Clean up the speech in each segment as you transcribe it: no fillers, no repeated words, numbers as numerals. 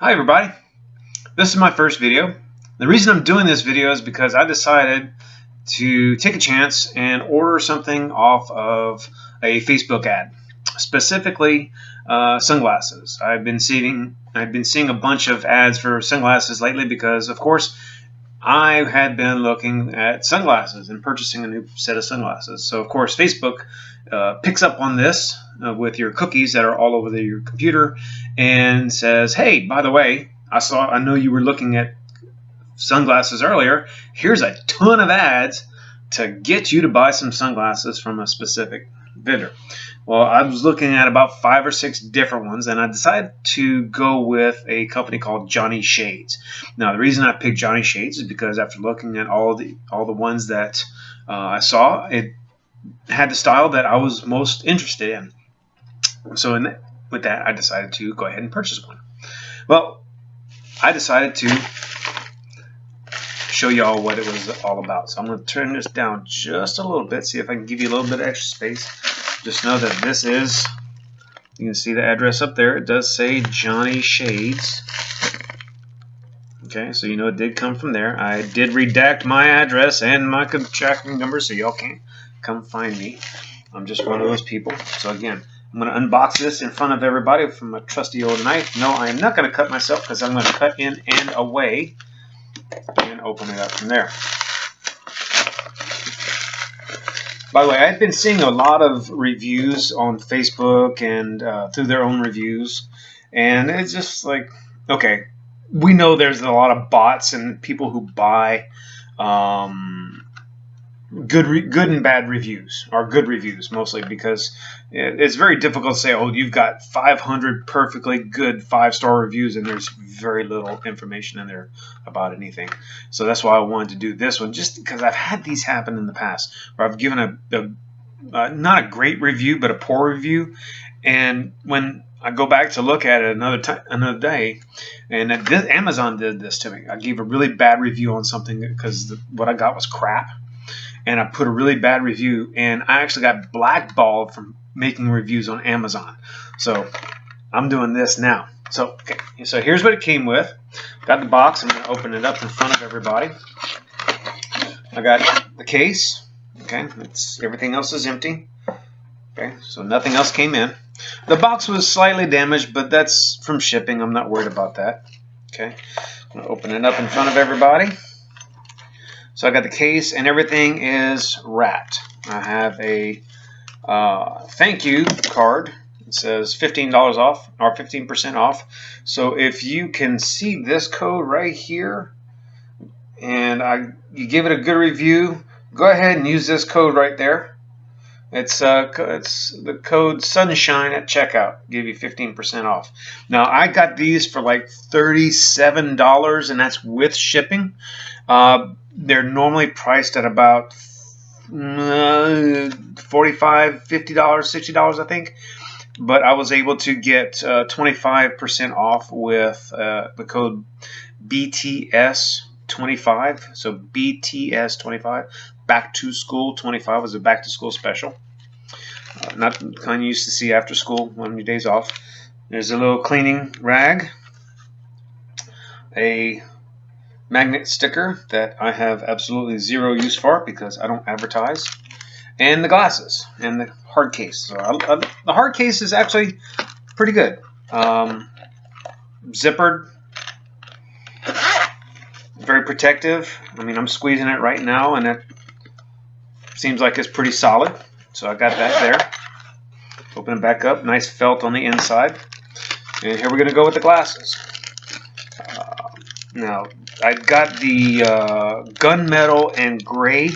Hi everybody, this is my first video. The reason I'm doing this video is because I decided to take a chance and order something off of a Facebook ad, specifically sunglasses. I've been seeing a bunch of ads for sunglasses lately because, of course, I had been looking at sunglasses and purchasing a new set of sunglasses. So, of course, Facebook picks up on this with your cookies that are all over your computer and says, "Hey, by the way, I know you were looking at sunglasses earlier. Here's a ton of ads to get you to buy some sunglasses from a specific vendor." Well, I was looking at about 5 or 6 different ones, and I decided to go with a company called Johnny Shades. Now, the reason I picked Johnny Shades is because after looking at all the ones that I saw, it had the style that I was most interested in. So, with that, I decided to go ahead and purchase one. Well, I decided to show y'all what it was all about. So I'm going to turn this down just a little bit, see if I can give you a little bit of extra space. Just know that this is, you can see the address up there. It does say Johnny Shades. Okay, so you know it did come from there. I did redact my address and my tracking number so y'all can't come find me. I'm just one of those people. So again, I'm going to unbox this in front of everybody from my trusty old knife. No, I am not going to cut myself because I'm going to cut in and away and open it up from there. By the way, I've been seeing a lot of reviews on Facebook and through their own reviews, and it's just like, okay, we know there's a lot of bots and people who buy good and bad reviews, or good reviews mostly, because it's very difficult to say, oh, you've got 500 perfectly good 5-star reviews and there's very little information in there about anything. So that's why I wanted to do this one, just because I've had these happen in the past where I've given not a great review but a poor review, and when I go back to look at it another day, and Amazon did this to me. I gave a really bad review on something because what I got was crap, and I put a really bad review, and I actually got blackballed from making reviews on Amazon. So I'm doing this now. So okay, so here's what it came with. Got the box. I'm going to open it up in front of everybody. I got the case. Okay, everything else is empty. Okay, so nothing else came in. The box was slightly damaged, but that's from shipping. I'm not worried about that. Okay, I'm going to open it up in front of everybody. So I got the case and everything is wrapped. I have a thank you card. It says $15 off or 15% off. So if you can see this code right here, and you give it a good review, go ahead and use this code right there. It's the code Sunshine at checkout. Give you 15% off. Now I got these for like $37, and that's with shipping. They're normally priced at about $45, $50, $60, I think. But I was able to get 25% off with the code BTS25. So BTS25. Back to School 25 was a back to school special. Not the kind you used to see after school on your days off. There's a little cleaning rag, a magnet sticker that I have absolutely zero use for because I don't advertise, and the glasses and the hard case. So the hard case is actually pretty good. Zippered, very protective. I mean, I'm squeezing it right now, and it seems like it's pretty solid. So I got that there. Open it back up. Nice felt on the inside. And here we're going to go with the glasses. Now, I got the gunmetal and gray,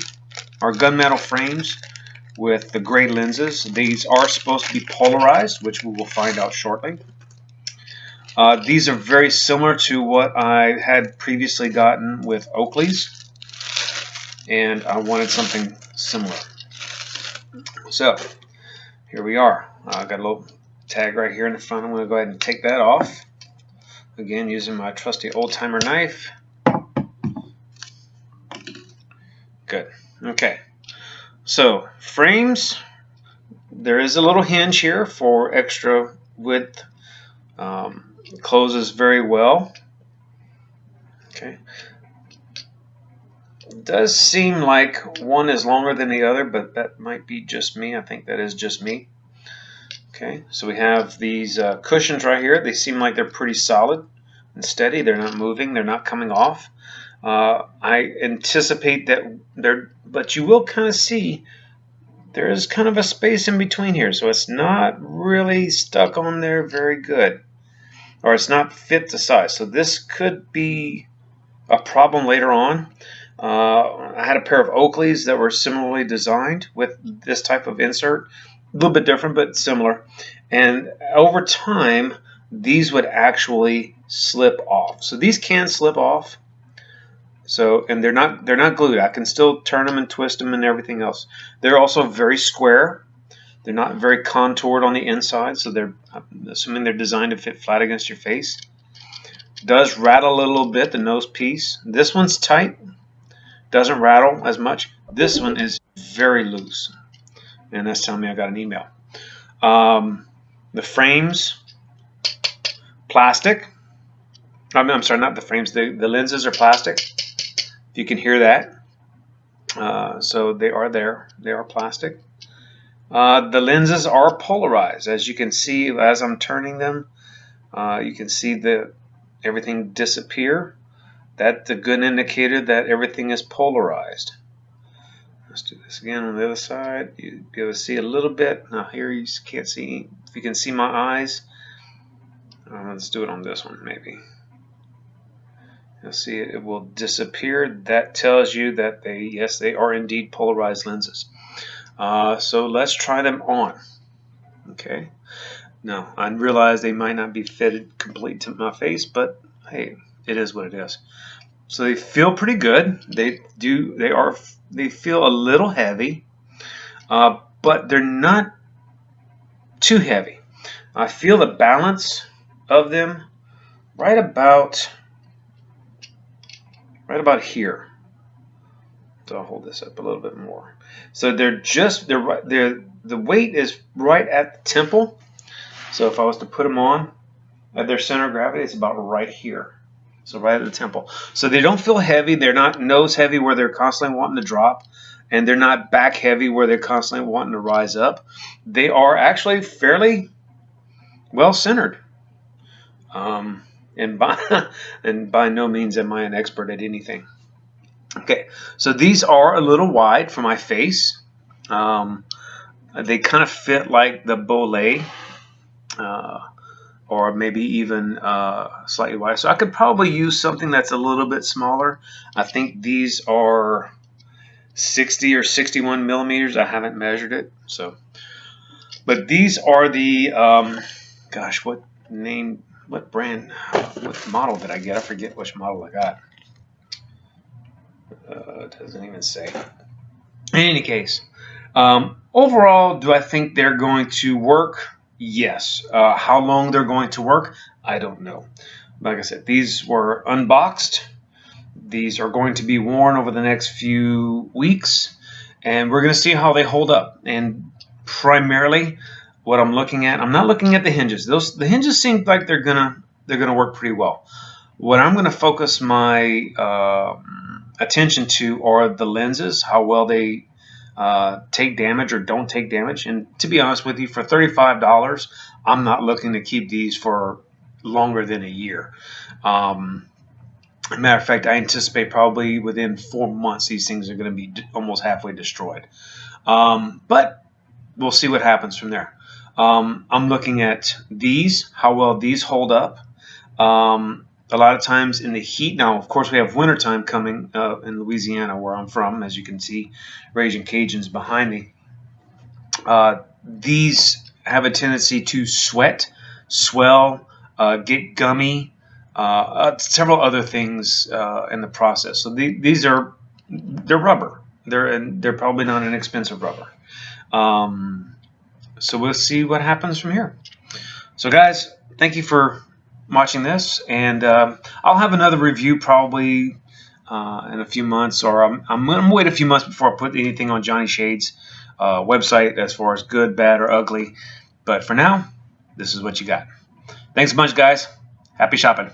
or gunmetal frames with the gray lenses. These are supposed to be polarized, which we will find out shortly. These are very similar to what I had previously gotten with Oakley's, and I wanted something similar. So, here we are. I got a little tag right here in the front. I'm going to go ahead and take that off. Again, using my trusty old-timer knife. Good. Okay. So, frames. There is a little hinge here for extra width It closes very well. Okay. It does seem like one is longer than the other, but that might be just me. I think that is just me. Okay, so we have these cushions right here. They seem like they're pretty solid and steady. They're not moving. They're not coming off. I anticipate that but you will kind of see there is kind of a space in between here, so it's not really stuck on there very good, or it's not fit to size. So this could be a problem later on. I had a pair of Oakleys that were similarly designed with this type of insert, a little bit different but similar, and over time these would actually slip off. So these can slip off. So, and they're not glued. I can still turn them and twist them and everything else. They're also very square. They're not very contoured on the inside, so I'm assuming they're designed to fit flat against your face. Does rattle a little bit, the nose piece. This one's tight, doesn't rattle as much. This one is very loose, and that's telling me I got an email. The frames, plastic. I'm sorry, not the frames. The lenses are plastic. If you can hear that. So they are there. They are plastic. The lenses are polarized, as you can see as I'm turning them. You can see everything disappear. That's a good indicator that everything is polarized. Let's do this again on the other side. You'll be able to see a little bit. Now here you can't see. If you can see my eyes, let's do it on this one maybe. You'll see it will disappear. That tells you that yes, they are indeed polarized lenses. So let's try them on. Okay. Now I realize they might not be fitted complete to my face, but hey, it is what it is. So they feel pretty good. They feel a little heavy, but they're not too heavy. I feel the balance of them right about here. So I'll hold this up a little bit more. So the weight is right at the temple. So if I was to put them on at their center of gravity, it's about right here. So right at the temple. So they don't feel heavy. They're not nose heavy where they're constantly wanting to drop, and they're not back heavy where they're constantly wanting to rise up. They are actually fairly well centered. And by no means am I an expert at anything. Okay, so these are a little wide for my face. They kind of fit like the Bolay, or maybe even slightly wider. So I could probably use something that's a little bit smaller. I think these are 60 or 61 millimeters. I haven't measured it. So, but these are the gosh, what brand, what model did I get? I forget which model I got. It doesn't even say. In any case, overall, do I think they're going to work? Yes. How long they're going to work, I don't know. Like I said, these were unboxed. These are going to be worn over the next few weeks, and we're going to see how they hold up. And primarily, what I'm looking at, I'm not looking at the hinges. The hinges seem like they're gonna work pretty well. What I'm going to focus my attention to are the lenses, how well they take damage or don't take damage. And to be honest with you, for $35, I'm not looking to keep these for longer than a year. Matter of fact, I anticipate probably within 4 months these things are going to be almost halfway destroyed. But we'll see what happens from there. I'm looking at these, how well these hold up. A lot of times in the heat, now of course we have wintertime coming in Louisiana where I'm from, as you can see, Raging Cajuns behind me. These have a tendency to sweat, swell, get gummy, several other things in the process. So they're rubber. They're probably not an expensive rubber. So we'll see what happens from here. So guys, thank you for watching this, and I'll have another review probably in a few months, or I'm going to wait a few months before I put anything on Johnny Shade's website as far as good, bad, or ugly. But for now, this is what you got. Thanks a bunch, guys. Happy shopping.